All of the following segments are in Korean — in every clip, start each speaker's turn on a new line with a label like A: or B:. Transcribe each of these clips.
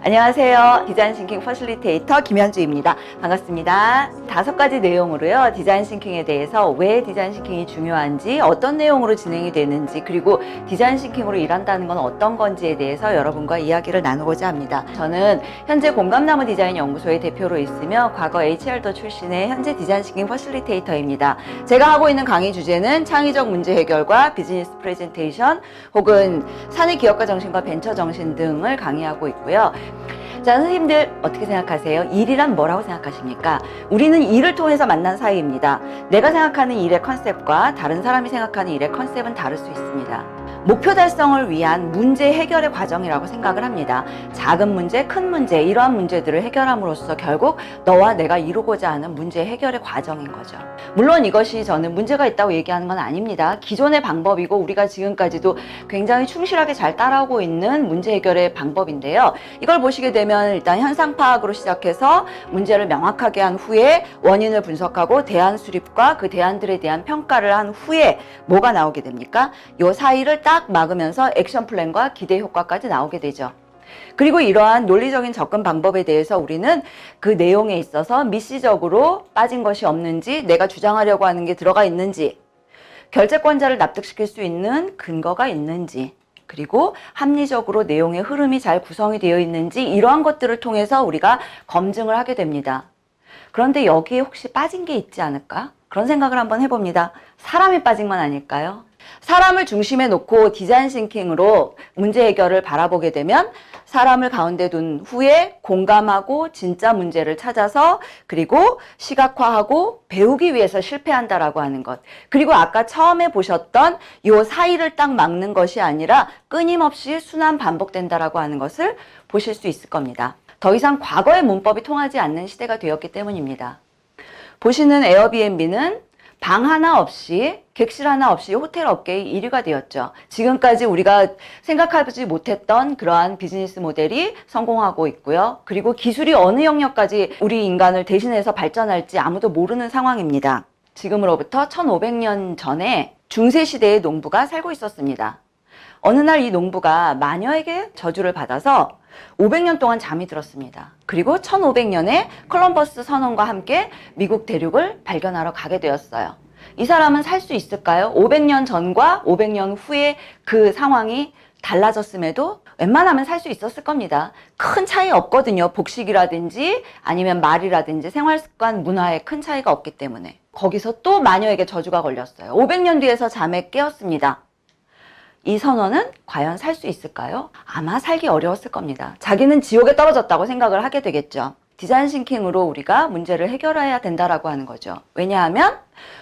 A: 안녕하세요. 디자인 싱킹 퍼실리테이터 김현주입니다. 반갑습니다. 5가지 내용으로요. 디자인 싱킹에 대해서 왜 디자인 싱킹이 중요한지, 어떤 내용으로 진행이 되는지, 그리고 디자인 싱킹으로 일한다는 건 어떤 건지에 대해서 여러분과 이야기를 나누고자 합니다. 저는 현재 공감나무 디자인 연구소의 대표로 있으며 과거 HR도 출신의 현재 디자인 싱킹 퍼실리테이터입니다. 제가 하고 있는 강의 주제는 창의적 문제 해결과 비즈니스 프레젠테이션 혹은 사내 기업가 정신과 벤처 정신 등을 강의하고 있고요. 자, 선생님들 어떻게 생각하세요? 일이란 뭐라고 생각하십니까? 우리는 일을 통해서 만난 사이입니다. 내가 생각하는 일의 컨셉과 다른 사람이 생각하는 일의 컨셉은 다를 수 있습니다. 목표 달성을 위한 문제 해결의 과정이라고 생각을 합니다. 작은 문제, 큰 문제, 이러한 문제들을 해결함으로써 결국 너와 내가 이루고자 하는 문제 해결의 과정인 거죠. 물론 이것이 저는 문제가 있다고 얘기하는 건 아닙니다. 기존의 방법이고 우리가 지금까지도 굉장히 충실하게 잘 따라오고 있는 문제 해결의 방법인데요. 이걸 보시게 되면 일단 현상 파악으로 시작해서 문제를 명확하게 한 후에 원인을 분석하고 대안 수립과 그 대안들에 대한 평가를 한 후에 뭐가 나오게 됩니까? 요 사이를 딱 막으면서 액션 플랜과 기대 효과까지 나오게 되죠. 그리고 이러한 논리적인 접근 방법에 대해서 우리는 그 내용에 있어서 미시적으로 빠진 것이 없는지, 내가 주장하려고 하는 게 들어가 있는지, 결재권자를 납득시킬 수 있는 근거가 있는지, 그리고 합리적으로 내용의 흐름이 잘 구성이 되어 있는지, 이러한 것들을 통해서 우리가 검증을 하게 됩니다. 그런데 여기에 혹시 빠진 게 있지 않을까? 그런 생각을 한번 해봅니다. 사람이 빠진 건 아닐까요? 사람을 중심에 놓고 디자인 싱킹으로 문제 해결을 바라보게 되면 사람을 가운데 둔 후에 공감하고 진짜 문제를 찾아서 그리고 시각화하고 배우기 위해서 실패한다라고 하는 것. 그리고 아까 처음에 보셨던 요 사이를 딱 막는 것이 아니라 끊임없이 순환 반복된다라고 하는 것을 보실 수 있을 겁니다. 더 이상 과거의 문법이 통하지 않는 시대가 되었기 때문입니다. 보시는 에어비앤비는 방 하나 없이, 객실 하나 없이 호텔 업계의 1위가 되었죠. 지금까지 우리가 생각하지 못했던 그러한 비즈니스 모델이 성공하고 있고요. 그리고 기술이 어느 영역까지 우리 인간을 대신해서 발전할지 아무도 모르는 상황입니다. 지금으로부터 1500년 전에 중세시대의 농부가 살고 있었습니다. 어느 날 이 농부가 마녀에게 저주를 받아서 500년 동안 잠이 들었습니다. 그리고 1500년에 콜럼버스 선원과 함께 미국 대륙을 발견하러 가게 되었어요. 이 사람은 살 수 있을까요? 500년 전과 500년 후에 그 상황이 달라졌음에도 웬만하면 살 수 있었을 겁니다. 큰 차이 없거든요. 복식이라든지 아니면 말이라든지 생활습관, 문화에 큰 차이가 없기 때문에. 거기서 또 마녀에게 저주가 걸렸어요. 500년 뒤에서 잠에 깨었습니다. 이 선원은 과연 살 수 있을까요? 아마 살기 어려웠을 겁니다. 자기는 지옥에 떨어졌다고 생각을 하게 되겠죠. 디자인 싱킹으로 우리가 문제를 해결해야 된다라고 하는 거죠. 왜냐하면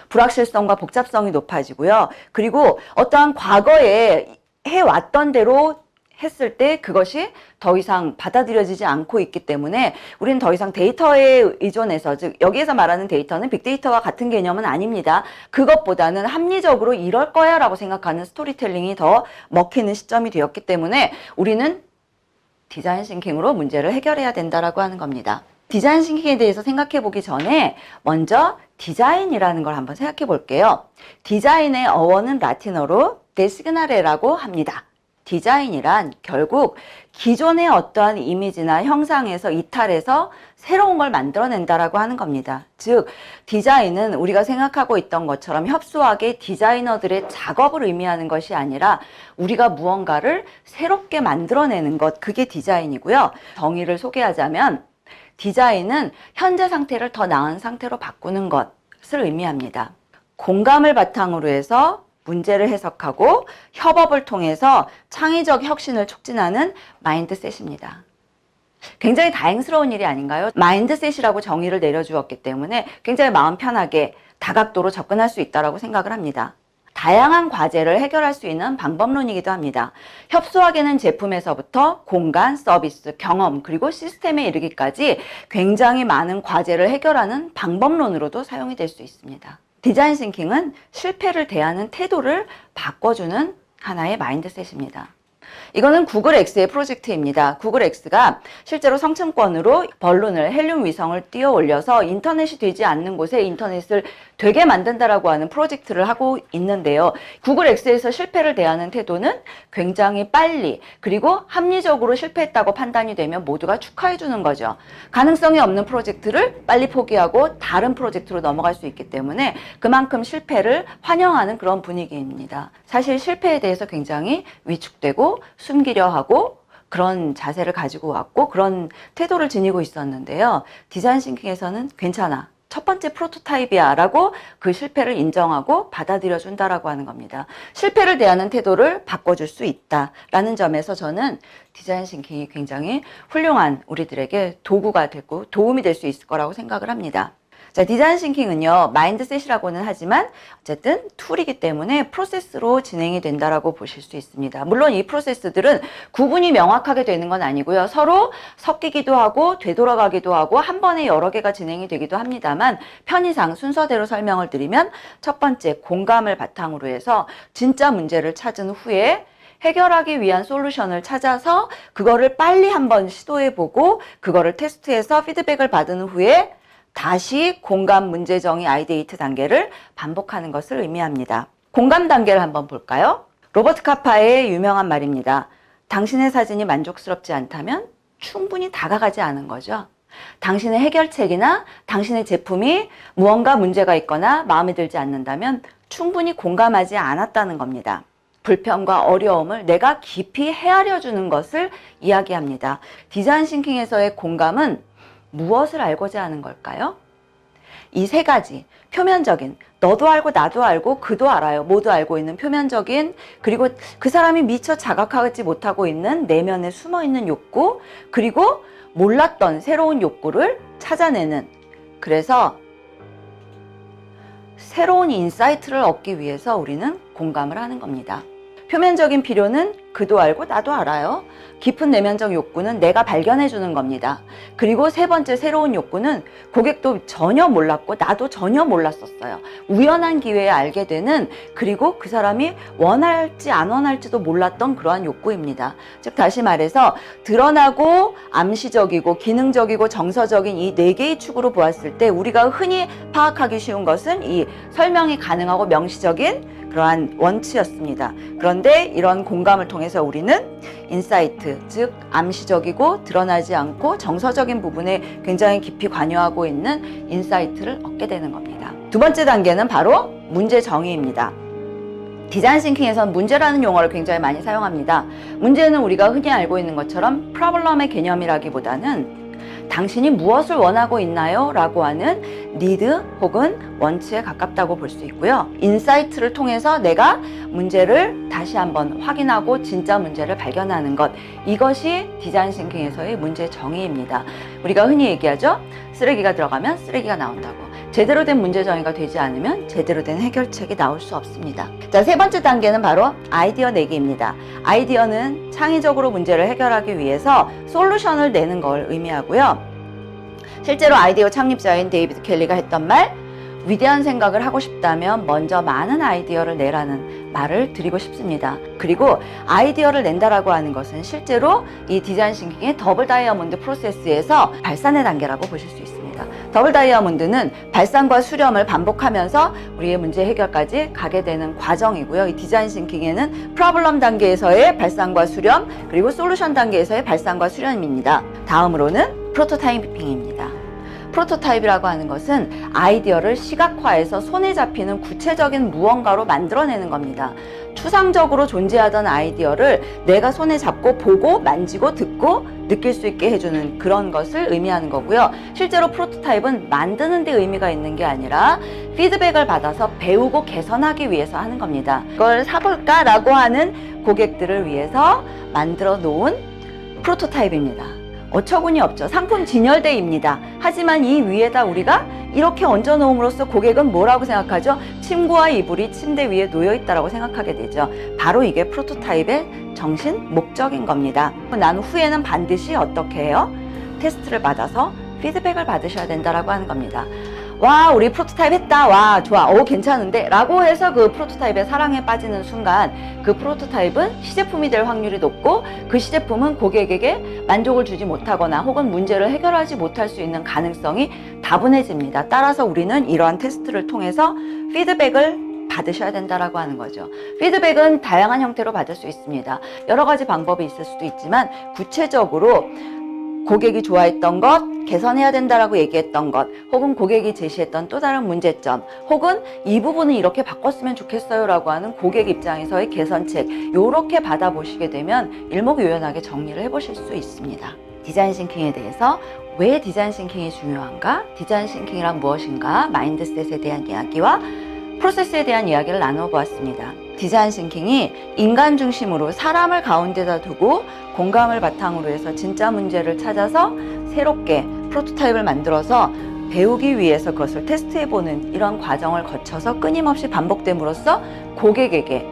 A: 불확실성과 복잡성이 높아지고요. 그리고 어떠한 과거에 해왔던 대로 했을 때 그것이 더 이상 받아들여지지 않고 있기 때문에 우리는 더 이상 데이터에 의존해서, 즉 여기에서 말하는 데이터는 빅데이터와 같은 개념은 아닙니다. 그것보다는 합리적으로 이럴 거야 라고 생각하는 스토리텔링이 더 먹히는 시점이 되었기 때문에 우리는 디자인 싱킹으로 문제를 해결해야 된다라고 하는 겁니다. 디자인 싱킹에 대해서 생각해 보기 전에 먼저 디자인이라는 걸 한번 생각해 볼게요. 디자인의 어원은 라틴어로 데시그나레라고 합니다. 디자인이란 결국 기존의 어떠한 이미지나 형상에서 이탈해서 새로운 걸 만들어낸다라고 하는 겁니다. 즉, 디자인은 우리가 생각하고 있던 것처럼 협소하게 디자이너들의 작업을 의미하는 것이 아니라 우리가 무언가를 새롭게 만들어내는 것, 그게 디자인이고요. 정의를 소개하자면 디자인은 현재 상태를 더 나은 상태로 바꾸는 것을 의미합니다. 공감을 바탕으로 해서 문제를 해석하고 협업을 통해서 창의적 혁신을 촉진하는 마인드셋입니다. 굉장히 다행스러운 일이 아닌가요? 마인드셋이라고 정의를 내려주었기 때문에 굉장히 마음 편하게 다각도로 접근할 수 있다고 생각을 합니다. 다양한 과제를 해결할 수 있는 방법론이기도 합니다. 협소하게는 제품에서부터 공간, 서비스, 경험, 그리고 시스템에 이르기까지 굉장히 많은 과제를 해결하는 방법론으로도 사용이 될 수 있습니다. 디자인 싱킹은 실패를 대하는 태도를 바꿔주는 하나의 마인드셋입니다. 이거는 구글 X의 프로젝트입니다. 구글 X가 실제로 성층권으로 벌룬을 헬륨 위성을 띄어 올려서 인터넷이 되지 않는 곳에 인터넷을 되게 만든다라고 하는 프로젝트를 하고 있는데요. 구글 X에서 실패를 대하는 태도는 굉장히 빨리 그리고 합리적으로 실패했다고 판단이 되면 모두가 축하해 주는 거죠. 가능성이 없는 프로젝트를 빨리 포기하고 다른 프로젝트로 넘어갈 수 있기 때문에 그만큼 실패를 환영하는 그런 분위기입니다. 사실 실패에 대해서 굉장히 위축되고 숨기려 하고 그런 자세를 가지고 왔고 그런 태도를 지니고 있었는데요. 디자인 싱킹에서는 괜찮아. 첫 번째 프로토타입이야 라고 그 실패를 인정하고 받아들여 준다라고 하는 겁니다. 실패를 대하는 태도를 바꿔줄 수 있다라는 점에서 저는 디자인 싱킹이 굉장히 훌륭한 우리들에게 도구가 되고 도움이 될 수 있을 거라고 생각을 합니다. 자, 디자인 싱킹은요, 마인드셋이라고는 하지만 어쨌든 툴이기 때문에 프로세스로 진행이 된다라고 보실 수 있습니다. 물론 이 프로세스들은 구분이 명확하게 되는 건 아니고요. 서로 섞이기도 하고 되돌아가기도 하고 한 번에 여러 개가 진행이 되기도 합니다만 편의상 순서대로 설명을 드리면 첫 번째 공감을 바탕으로 해서 진짜 문제를 찾은 후에 해결하기 위한 솔루션을 찾아서 그거를 빨리 한번 시도해보고 그거를 테스트해서 피드백을 받은 후에 다시 공감, 문제 정의, 아이데이트 단계를 반복하는 것을 의미합니다. 공감 단계를 한번 볼까요? 로버트 카파의 유명한 말입니다. 당신의 사진이 만족스럽지 않다면 충분히 다가가지 않은 거죠. 당신의 해결책이나 당신의 제품이 무언가 문제가 있거나 마음에 들지 않는다면 충분히 공감하지 않았다는 겁니다. 불편과 어려움을 내가 깊이 헤아려 주는 것을 이야기합니다. 디자인 싱킹에서의 공감은 무엇을 알고자 하는 걸까요? 이 세 가지, 표면적인, 너도 알고 나도 알고 그도 알아요. 모두 알고 있는 표면적인, 그리고 그 사람이 미처 자각하지 못하고 있는 내면에 숨어있는 욕구, 그리고 몰랐던 새로운 욕구를 찾아내는, 그래서 새로운 인사이트를 얻기 위해서 우리는 공감을 하는 겁니다. 표면적인 필요는 그도 알고 나도 알아요. 깊은 내면적 욕구는 내가 발견해 주는 겁니다. 그리고 세 번째 새로운 욕구는 고객도 전혀 몰랐고 나도 전혀 몰랐었어요. 우연한 기회에 알게 되는, 그리고 그 사람이 원할지 안 원할지도 몰랐던 그러한 욕구입니다. 즉 다시 말해서 드러나고 암시적이고 기능적이고 정서적인 이 네 개의 축으로 보았을 때 우리가 흔히 파악하기 쉬운 것은 이 설명이 가능하고 명시적인 그러한 원치였습니다. 그런데 이런 공감을 통해서 우리는 인사이트, 즉 암시적이고 드러나지 않고 정서적인 부분에 굉장히 깊이 관여하고 있는 인사이트를 얻게 되는 겁니다. 두 번째 단계는 바로 문제 정의입니다. 디자인 싱킹에서는 문제라는 용어를 굉장히 많이 사용합니다. 문제는 우리가 흔히 알고 있는 것처럼 프로블럼의 개념이라기보다는 당신이 무엇을 원하고 있나요? 라고 하는 니드 혹은 원치에 가깝다고 볼 수 있고요. 인사이트를 통해서 내가 문제를 다시 한번 확인하고 진짜 문제를 발견하는 것, 이것이 디자인 싱킹에서의 문제 정의입니다. 우리가 흔히 얘기하죠. 쓰레기가 들어가면 쓰레기가 나온다고. 제대로 된 문제 정의가 되지 않으면 제대로 된 해결책이 나올 수 없습니다. 자, 세 번째 단계는 바로 아이디어 내기입니다. 아이디어는 창의적으로 문제를 해결하기 위해서 솔루션을 내는 걸 의미하고요. 실제로 아이디어 창립자인 데이비드 켈리가 했던 말, 위대한 생각을 하고 싶다면 먼저 많은 아이디어를 내라는 말을 드리고 싶습니다. 그리고 아이디어를 낸다라고 하는 것은 실제로 이 디자인 싱킹의 더블 다이아몬드 프로세스에서 발산의 단계라고 보실 수 있습니다. 더블 다이아몬드는 발산과 수렴을 반복하면서 우리의 문제 해결까지 가게 되는 과정이고요. 이 디자인 싱킹에는 프로블럼 단계에서의 발산과 수렴, 그리고 솔루션 단계에서의 발산과 수렴입니다. 다음으로는 프로토타이핑입니다. 프로토타입이라고 하는 것은 아이디어를 시각화해서 손에 잡히는 구체적인 무언가로 만들어내는 겁니다. 추상적으로 존재하던 아이디어를 내가 손에 잡고 보고 만지고 듣고 느낄 수 있게 해주는 그런 것을 의미하는 거고요. 실제로 프로토타입은 만드는 데 의미가 있는 게 아니라 피드백을 받아서 배우고 개선하기 위해서 하는 겁니다. 이걸 사볼까? 라고 하는 고객들을 위해서 만들어 놓은 프로토타입입니다. 어처구니 없죠. 상품 진열대입니다. 하지만 이 위에다 우리가 이렇게 얹어 놓음으로써 고객은 뭐라고 생각하죠? 침구와 이불이 침대 위에 놓여 있다고 생각하게 되죠. 바로 이게 프로토타입의 정신, 목적인 겁니다. 난 후에는 반드시 어떻게 해요? 테스트를 받아서 피드백을 받으셔야 된다라고 하는 겁니다. 와, 우리 프로토타입 했다. 와, 좋아. 괜찮은데? 라고 해서 그 프로토타입의 사랑에 빠지는 순간 그 프로토타입은 시제품이 될 확률이 높고 그 시제품은 고객에게 만족을 주지 못하거나 혹은 문제를 해결하지 못할 수 있는 가능성이 다분해집니다. 따라서 우리는 이러한 테스트를 통해서 피드백을 받으셔야 된다라고 하는 거죠. 피드백은 다양한 형태로 받을 수 있습니다. 여러 가지 방법이 있을 수도 있지만 구체적으로 고객이 좋아했던 것, 개선해야 된다라고 얘기했던 것, 혹은 고객이 제시했던 또 다른 문제점, 혹은 이 부분은 이렇게 바꿨으면 좋겠어요 라고 하는 고객 입장에서의 개선책, 요렇게 받아보시게 되면 일목요연하게 정리를 해보실 수 있습니다. 디자인 싱킹에 대해서 왜 디자인 싱킹이 중요한가, 디자인 싱킹이란 무엇인가, 마인드셋에 대한 이야기와 프로세스에 대한 이야기를 나누어 보았습니다. 디자인 싱킹이 인간 중심으로 사람을 가운데다 두고 공감을 바탕으로 해서 진짜 문제를 찾아서 새롭게 프로토타입을 만들어서 배우기 위해서 그것을 테스트해보는 이런 과정을 거쳐서 끊임없이 반복됨으로써 고객에게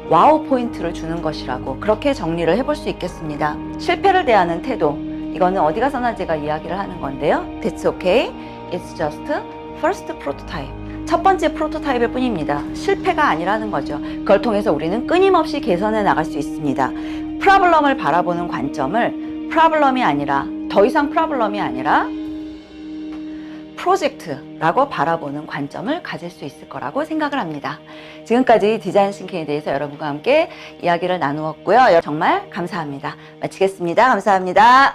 A: 와우 포인트를 주는 것이라고 그렇게 정리를 해볼 수 있겠습니다. 실패를 대하는 태도, 이거는 어디 가서나 제가 이야기를 하는 건데요. That's okay. It's just first prototype. 첫 번째 프로토타입일 뿐입니다. 실패가 아니라는 거죠. 그걸 통해서 우리는 끊임없이 개선해 나갈 수 있습니다. 프로블럼을 바라보는 관점을 프로블럼이 아니라 더 이상 프로블럼이 아니라 프로젝트라고 바라보는 관점을 가질 수 있을 거라고 생각을 합니다. 지금까지 디자인 싱킹에 대해서 여러분과 함께 이야기를 나누었고요. 정말 감사합니다. 마치겠습니다. 감사합니다.